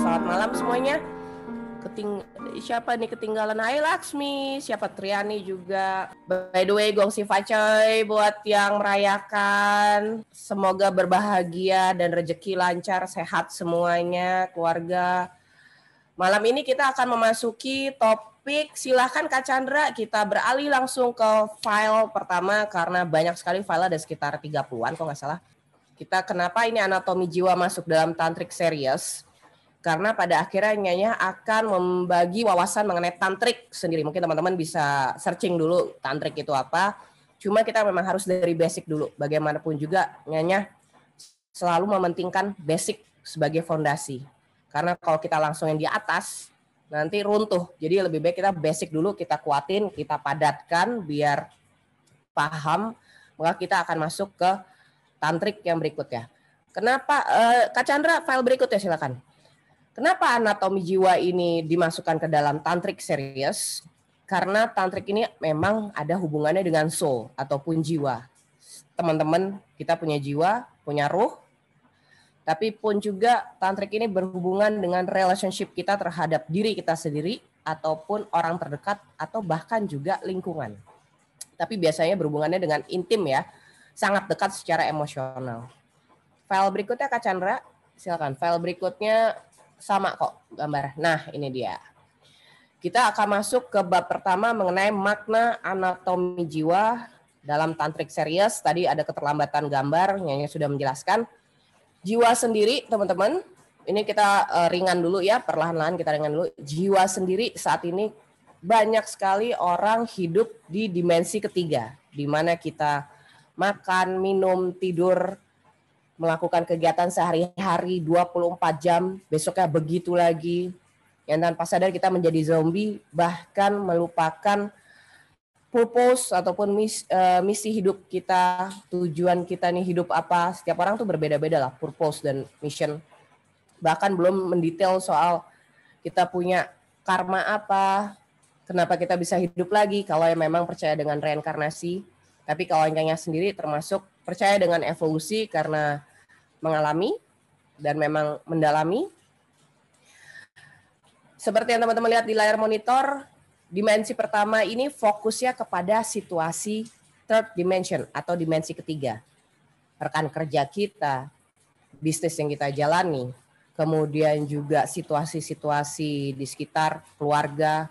Selamat malam semuanya. Siapa nih ketinggalan? Hai Laksmi, siapa Triani juga. By the way, gongsi facai buat yang merayakan. Semoga berbahagia dan rezeki lancar, sehat semuanya, keluarga. Malam ini kita akan memasuki topik. Silahkan Kak Chandra, kita beralih langsung ke file pertama karena banyak sekali file, ada sekitar 30-an kok nggak salah. Kita kenapa ini anatomi jiwa masuk dalam tantric series? Karena pada akhirnya Nyanya akan membagi wawasan mengenai tantrik sendiri. Mungkin teman-teman bisa searching dulu tantrik itu apa. Cuma kita memang harus dari basic dulu. Bagaimanapun juga Nyanya selalu mementingkan basic sebagai fondasi. Karena kalau kita langsung yang di atas, nanti runtuh. Jadi lebih baik kita basic dulu, kita kuatin, kita padatkan biar paham. Maka kita akan masuk ke tantrik yang berikutnya. Kenapa? Kak Chandra, file berikutnya silakan. Kenapa anatomi jiwa ini dimasukkan ke dalam tantric series? Karena tantrik ini memang ada hubungannya dengan soul ataupun jiwa. Teman-teman, kita punya jiwa, punya ruh, tapi pun juga tantrik ini berhubungan dengan relationship kita terhadap diri kita sendiri ataupun orang terdekat atau bahkan juga lingkungan. Tapi biasanya berhubungannya dengan intim ya, sangat dekat secara emosional. File berikutnya Kak Chandra, silakan. File berikutnya sama kok gambar. Nah, ini dia. Kita akan masuk ke bab pertama mengenai makna anatomi jiwa dalam tantric series. Tadi ada keterlambatan gambar, Nyanya sudah menjelaskan. Jiwa sendiri, teman-teman, ini kita ringan dulu ya, perlahan-lahan kita ringan dulu. Jiwa sendiri saat ini banyak sekali orang hidup di dimensi ketiga, di mana kita makan, minum, tidur, melakukan kegiatan sehari-hari 24 jam, besoknya begitu lagi. Yang tanpa sadar kita menjadi zombie, bahkan melupakan purpose ataupun misi hidup kita, tujuan kita nih hidup apa. Setiap orang tuh berbeda-beda lah, purpose dan mission. Bahkan belum mendetail soal kita punya karma apa, kenapa kita bisa hidup lagi, kalau yang memang percaya dengan reinkarnasi. Tapi kalau yang sendiri termasuk percaya dengan evolusi karena mengalami dan memang mendalami. Seperti yang teman-teman lihat di layar monitor, dimensi pertama ini fokusnya kepada situasi third dimension atau dimensi ketiga. Rekan kerja kita, bisnis yang kita jalani, kemudian juga situasi-situasi di sekitar keluarga,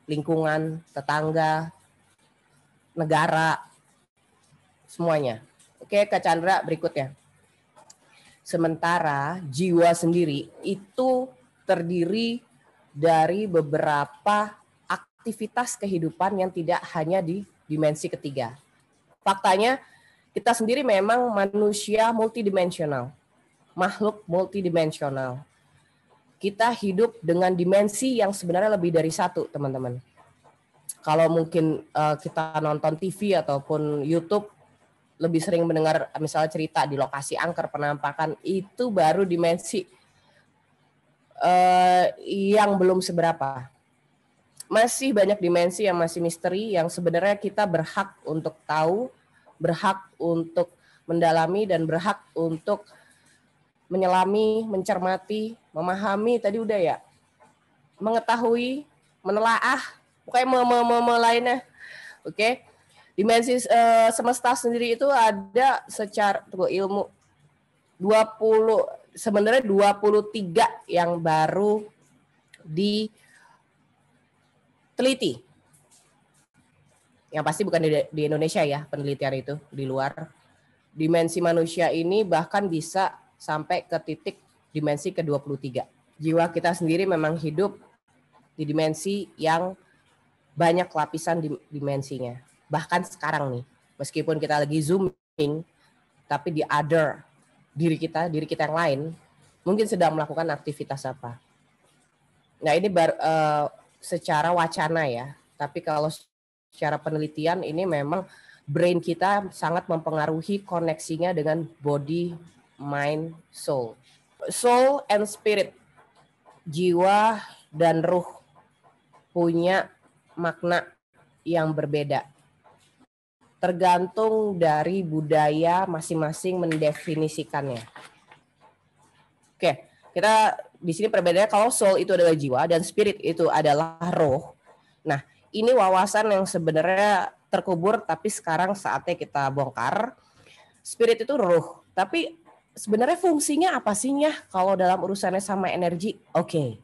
lingkungan, tetangga, negara, semuanya. Oke, Kak Chandra, berikutnya. Sementara jiwa sendiri itu terdiri dari beberapa aktivitas kehidupan yang tidak hanya di dimensi ketiga. Faktanya, kita sendiri memang manusia multidimensional, makhluk multidimensional. Kita hidup dengan dimensi yang sebenarnya lebih dari satu, teman-teman. Kalau mungkin kita nonton TV ataupun YouTube, lebih sering mendengar misalnya cerita di lokasi angker penampakan, itu baru dimensi yang belum seberapa. Masih banyak dimensi yang masih misteri yang sebenarnya kita berhak untuk tahu, berhak untuk mendalami, dan berhak untuk menyelami, mencermati, memahami, tadi udah ya, mengetahui, menelaah, pokoknya lainnya. Oke. Dimensi semesta sendiri itu ada secara ilmu 20, sebenarnya 23 yang baru diteliti. Yang pasti bukan di Indonesia ya penelitian itu, di luar. Dimensi manusia ini bahkan bisa sampai ke titik dimensi ke-23. Jiwa kita sendiri memang hidup di dimensi yang banyak lapisan dimensinya. Bahkan sekarang nih, meskipun kita lagi zooming, tapi di other diri kita yang lain, mungkin sedang melakukan aktivitas apa. Nah ini secara wacana ya, tapi kalau secara penelitian ini memang brain kita sangat mempengaruhi koneksinya dengan body, mind, soul. Soul and spirit, jiwa dan ruh punya makna yang berbeda. Tergantung dari budaya masing-masing mendefinisikannya. Oke, kita di sini perbedaannya kalau soul itu adalah jiwa dan spirit itu adalah roh. Nah, ini wawasan yang sebenarnya terkubur tapi sekarang saatnya kita bongkar. Spirit itu roh, tapi sebenarnya fungsinya apa sih ya kalau dalam urusannya sama energi? Oke.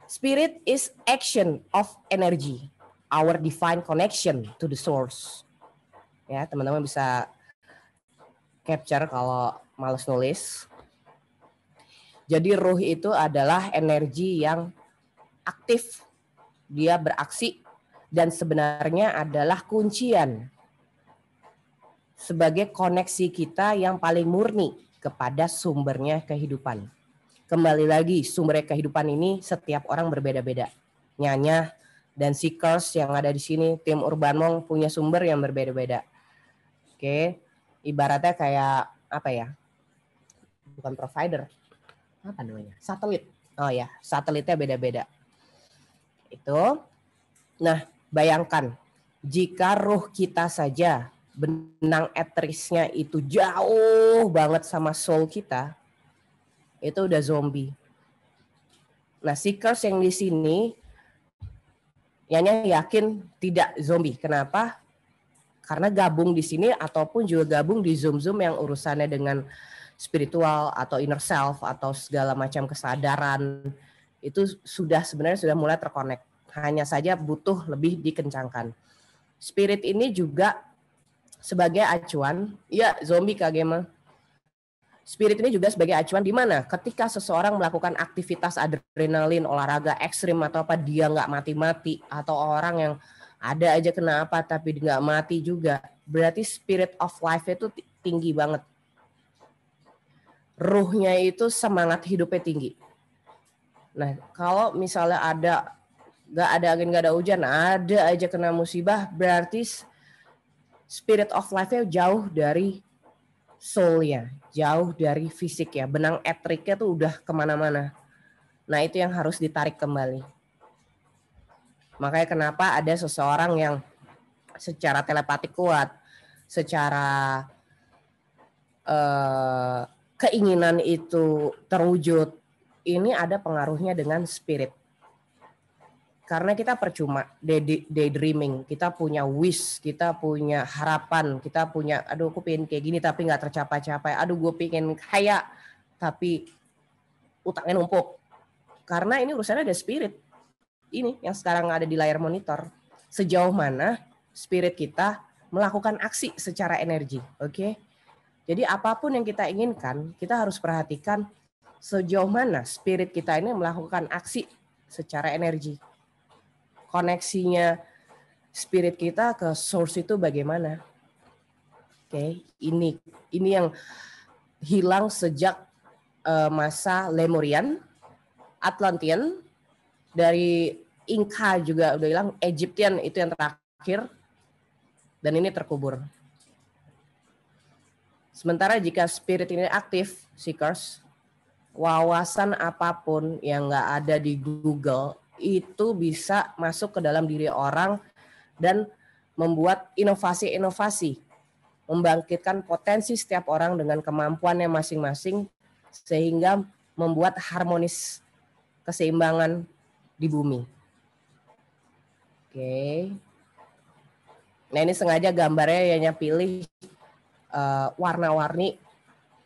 Spirit is action of energy, our divine connection to the source. Ya, teman-teman bisa capture kalau males nulis. Jadi ruh itu adalah energi yang aktif, dia beraksi dan sebenarnya adalah kuncian sebagai koneksi kita yang paling murni kepada sumbernya kehidupan. Kembali lagi, sumber kehidupan ini setiap orang berbeda-beda. Nyanya dan Seekers yang ada di sini, tim Urban Monk punya sumber yang berbeda-beda. Oke, ibaratnya kayak apa ya? Bukan provider, apa namanya? Satelit. Oh ya, satelitnya beda-beda. Itu. Nah, bayangkan jika ruh kita saja benang etrisnya itu jauh banget sama soul kita, itu udah zombie. Nah, Seekers yang di sini Yanya yakin tidak zombie. Kenapa? Karena gabung di sini ataupun juga gabung di Zoom yang urusannya dengan spiritual atau inner self atau segala macam kesadaran itu sebenarnya sudah mulai terkonek. Hanya saja butuh lebih dikencangkan. Spirit ini juga sebagai acuan, ya zombie kagema. Spirit ini juga sebagai acuan di mana ketika seseorang melakukan aktivitas adrenalin, olahraga ekstrim atau apa dia nggak mati-mati atau orang yang ada aja kenapa tapi nggak mati juga, berarti spirit of life itu tinggi banget. Ruhnya itu semangat hidupnya tinggi. Nah kalau misalnya nggak ada angin nggak ada hujan, ada aja kena musibah, berarti spirit of life-nya jauh dari soul-nya, jauh dari fisik ya. Benang etriknya tuh udah kemana-mana. Nah itu yang harus ditarik kembali. Makanya kenapa ada seseorang yang secara telepatik kuat, secara keinginan itu terwujud, ini ada pengaruhnya dengan spirit. Karena kita percuma daydreaming, kita punya wish, kita punya harapan, kita punya, aduh aku pengen kayak gini tapi nggak tercapai-capai, aduh gue pengen kaya tapi utangnya numpuk. Karena ini urusannya ada spirit. Ini yang sekarang ada di layar monitor. Sejauh mana spirit kita melakukan aksi secara energi, oke? Jadi apapun yang kita inginkan, kita harus perhatikan sejauh mana spirit kita ini melakukan aksi secara energi. Koneksinya spirit kita ke source itu bagaimana? Oke, ini yang hilang sejak masa Lemurian, Atlantean, dari Inca juga udah hilang, Egyptian itu yang terakhir, dan ini terkubur. Sementara jika spirit ini aktif, Seekers, wawasan apapun yang nggak ada di Google itu bisa masuk ke dalam diri orang dan membuat inovasi-inovasi, membangkitkan potensi setiap orang dengan kemampuannya masing-masing sehingga membuat harmonis keseimbangan di bumi. Oke. Nah ini sengaja gambarnya yang pilih warna-warni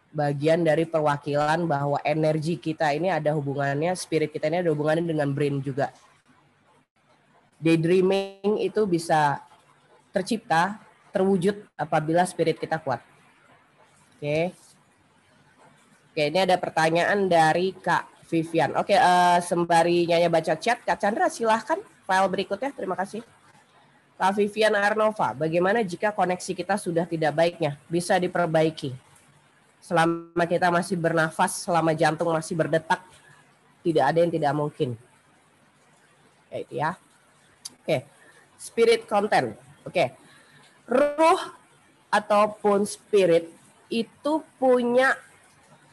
bagian dari perwakilan bahwa energi kita ini ada hubungannya, spirit kita ini ada hubungannya dengan brain juga. Daydreaming itu bisa tercipta, terwujud apabila spirit kita kuat. Oke. Oke, ini ada pertanyaan dari Kak Vivian. Oke, sembari Nyanya baca chat, Kak Chandra silahkan file berikutnya. Terima kasih. Kak Vivian Arnova, bagaimana jika koneksi kita sudah tidak baiknya? Bisa diperbaiki. Selama kita masih bernafas, selama jantung masih berdetak, tidak ada yang tidak mungkin. Kayak itu ya. Oke, spirit content. Oke, ruh ataupun spirit itu punya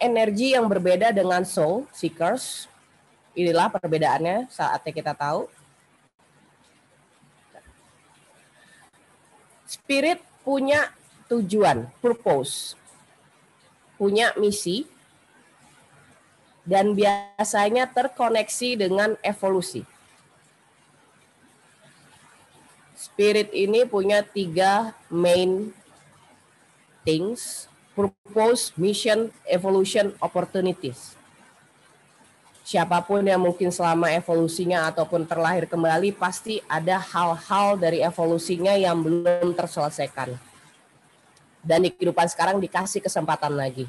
energi yang berbeda dengan soul, Seekers. Inilah perbedaannya saatnya kita tahu. Spirit punya tujuan, purpose, punya misi, dan biasanya terkoneksi dengan evolusi. Spirit ini punya 3 main things: purpose, mission, evolution, opportunities. Siapapun yang mungkin selama evolusinya ataupun terlahir kembali, pasti ada hal-hal dari evolusinya yang belum terselesaikan. Dan di kehidupan sekarang dikasih kesempatan lagi.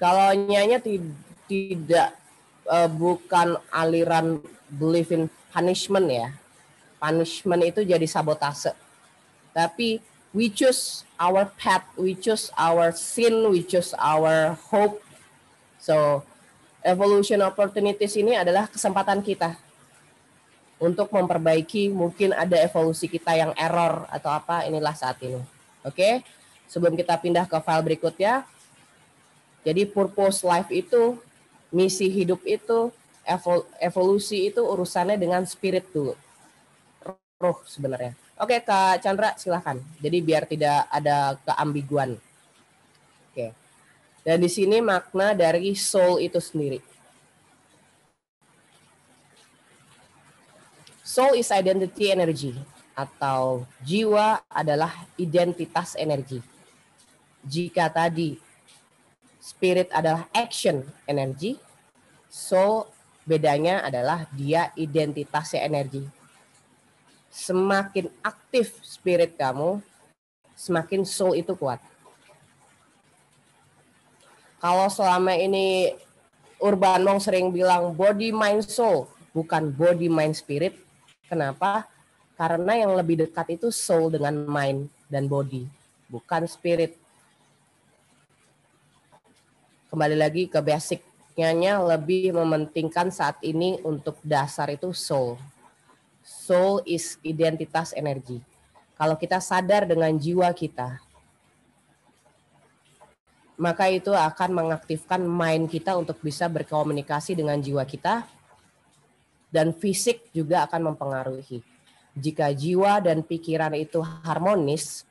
Kalau nyanya tidak bukan aliran belief in punishment ya. Punishment itu jadi sabotase. Tapi we choose our path, we choose our sin, we choose our hope. So evolution opportunities ini adalah kesempatan kita untuk memperbaiki, mungkin ada evolusi kita yang error atau apa, inilah saat ini. Oke, sebelum kita pindah ke file berikutnya, jadi purpose life itu, misi hidup itu, evolusi itu urusannya dengan spirit dulu, roh sebenarnya. Oke, Kak Chandra silahkan. Jadi biar tidak ada keambiguan. Oke. Dan di sini makna dari soul itu sendiri. Soul is identity energy, atau jiwa adalah identitas energi. Jika tadi spirit adalah action energy, soul bedanya adalah dia identitasnya energi. Semakin aktif spirit kamu, semakin soul itu kuat. Kalau selama ini Urban Monk sering bilang body, mind, soul, bukan body, mind, spirit. Kenapa? Karena yang lebih dekat itu soul dengan mind dan body, bukan spirit. Kembali lagi ke basicnya, lebih mementingkan saat ini untuk dasar itu soul. Soul is identitas energi. Kalau kita sadar dengan jiwa kita, maka itu akan mengaktifkan mind kita untuk bisa berkomunikasi dengan jiwa kita, dan fisik juga akan mempengaruhi. Jika jiwa dan pikiran itu harmonis,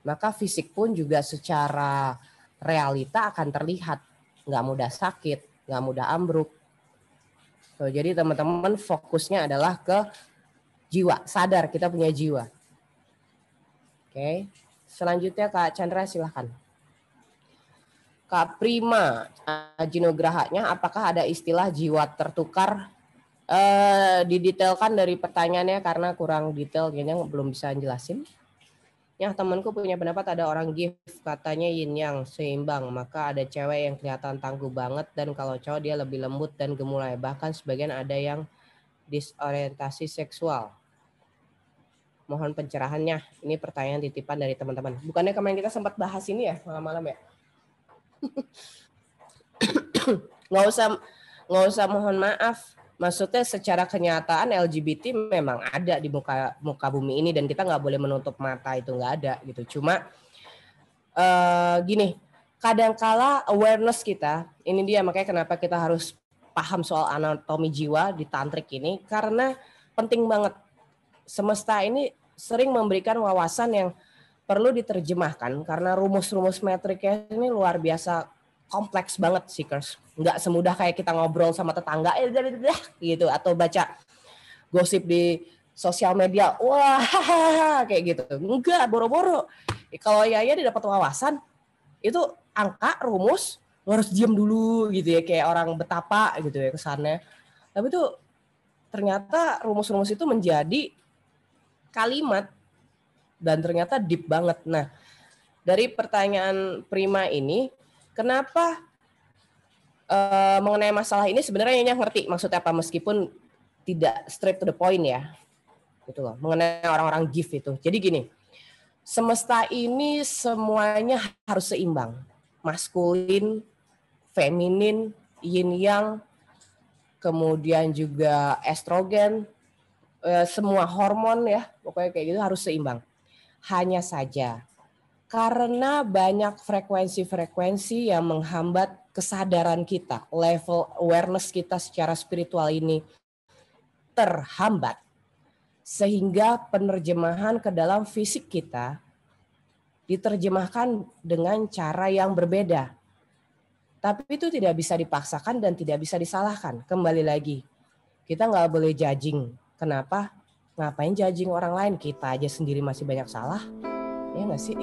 maka fisik pun juga secara realita akan terlihat. Nggak mudah sakit, nggak mudah ambruk. So, jadi teman-teman fokusnya adalah ke jiwa, sadar kita punya jiwa. Oke, selanjutnya Kak Chandra silahkan. Kak Prima, Ajinograhanya, apakah ada istilah jiwa tertukar? Didetailkan dari pertanyaannya karena kurang detail, kayaknya belum bisa jelasin. Ya, temanku punya pendapat ada orang gift, katanya yin yang seimbang, maka ada cewek yang kelihatan tangguh banget dan kalau cowok dia lebih lembut dan gemulai. Bahkan sebagian ada yang disorientasi seksual. Mohon pencerahannya. Ini pertanyaan titipan dari teman-teman. Bukannya kemarin kita sempat bahas ini ya malam-malam ya? nggak usah mohon maaf. Maksudnya secara kenyataan LGBT memang ada di muka bumi ini dan kita nggak boleh menutup mata itu nggak ada gitu. Cuma gini, kadangkala awareness kita, ini dia makanya kenapa kita harus paham soal anatomi jiwa di tantrik ini, karena penting banget. Semesta ini sering memberikan wawasan yang perlu diterjemahkan karena rumus-rumus metriknya ini luar biasa kompleks banget, Seekers. Nggak semudah kayak kita ngobrol sama tetangga gitu atau baca gosip di sosial media. Wah, kayak gitu. Enggak, boro-boro. Kalau Yaya dia dapat wawasan, itu angka, rumus, lo harus diam dulu gitu ya, kayak orang betapa gitu ya kesannya. Tapi itu ternyata rumus-rumus itu menjadi kalimat dan ternyata deep banget. Nah, dari pertanyaan Prima ini, kenapa mengenai masalah ini sebenarnya Nyonya ngerti maksudnya apa meskipun tidak straight to the point ya. Gitu loh, mengenai orang-orang gift itu. Jadi gini, semesta ini semuanya harus seimbang. Maskulin, feminin, yin yang, kemudian juga estrogen, semua hormon ya, pokoknya kayak gitu harus seimbang. Hanya saja karena banyak frekuensi-frekuensi yang menghambat kesadaran kita, level awareness kita secara spiritual ini terhambat, sehingga penerjemahan ke dalam fisik kita diterjemahkan dengan cara yang berbeda. Tapi itu tidak bisa dipaksakan dan tidak bisa disalahkan. Kembali lagi, kita nggak boleh judging. Kenapa? Ngapain judging orang lain? Kita aja sendiri masih banyak salah. Ya nggak sih?